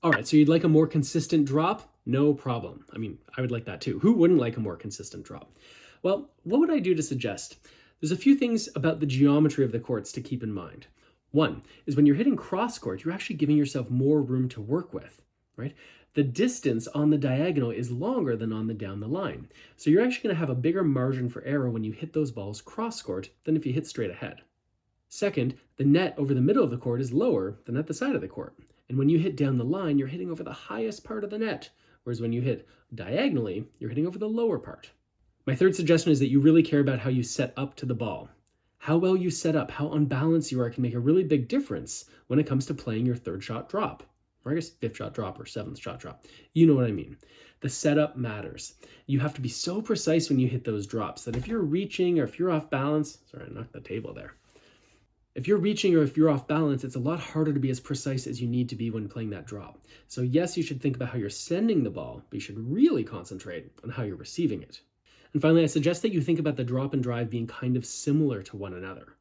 All right, so you'd like a more consistent drop? No problem. I mean, I would like that too. Who wouldn't like a more consistent drop? Well, what would I do to suggest? There's a few things about the geometry of the courts to keep in mind. One is when you're hitting cross court, you're actually giving yourself more room to work with, right? The distance on the diagonal is longer than on the down the line. So you're actually going to have a bigger margin for error when you hit those balls cross court than if you hit straight ahead. Second, the net over the middle of the court is lower than at the side of the court. And when you hit down the line, you're hitting over the highest part of the net. Whereas when you hit diagonally, you're hitting over the lower part. My third suggestion is that you really care about how you set up to the ball. How well you set up, how unbalanced you are can make a really big difference when it comes to playing your third shot drop. Or I guess fifth shot drop or seventh shot drop. You know what I mean. The setup matters. You have to be so precise when you hit those drops that if you're reaching or if you're off balance, sorry, I knocked the table there. If you're reaching or if you're off balance, it's a lot harder to be as precise as you need to be when playing that drop. So yes, you should think about how you're sending the ball, but you should really concentrate on how you're receiving it. And finally, I suggest that you think about the drop and drive being kind of similar to one another.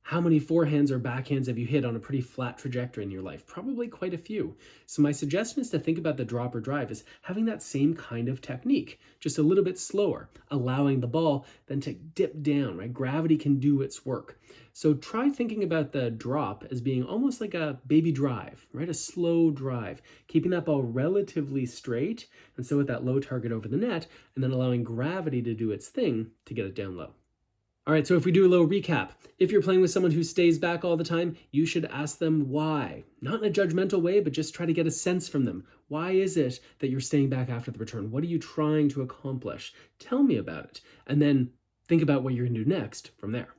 How many forehands or backhands have you hit on a pretty flat trajectory in your life? Probably quite a few. So my suggestion is to think about the drop or drive as having that same kind of technique, just a little bit slower, allowing the ball then to dip down, right? Gravity can do its work. So try thinking about the drop as being almost like a baby drive, right? A slow drive, keeping that ball relatively straight, and so with that low target over the net, and then allowing gravity to do its thing to get it down low. All right, so if we do a little recap, if you're playing with someone who stays back all the time, you should ask them why. Not in a judgmental way, but just try to get a sense from them. Why is it that you're staying back after the return? What are you trying to accomplish? Tell me about it. And then think about what you're gonna do next from there.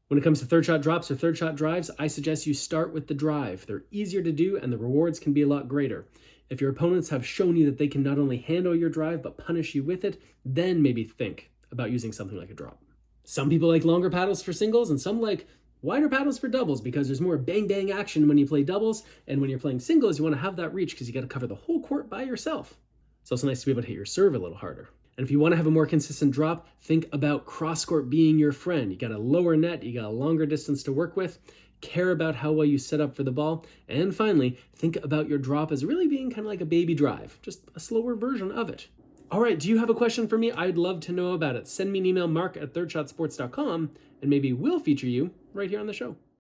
When it comes to third shot drops or third shot drives, I suggest you start with the drive. They're easier to do and the rewards can be a lot greater. If your opponents have shown you that they can not only handle your drive, but punish you with it, then maybe think about using something like a drop. Some people like longer paddles for singles and some like wider paddles for doubles because there's more bang bang action when you play doubles, and when you're playing singles you want to have that reach because you got to cover the whole court by yourself. It's also nice to be able to hit your serve a little harder. And if you want to have a more consistent drop, think about cross court being your friend. You got a lower net, you got a longer distance to work with, care about how well you set up for the ball, and finally, think about your drop as really being kind of like a baby drive, just a slower version of it. All right, do you have a question for me? I'd love to know about it. Send me an email, mark@thirdshotsports.com, and maybe we'll feature you right here on the show.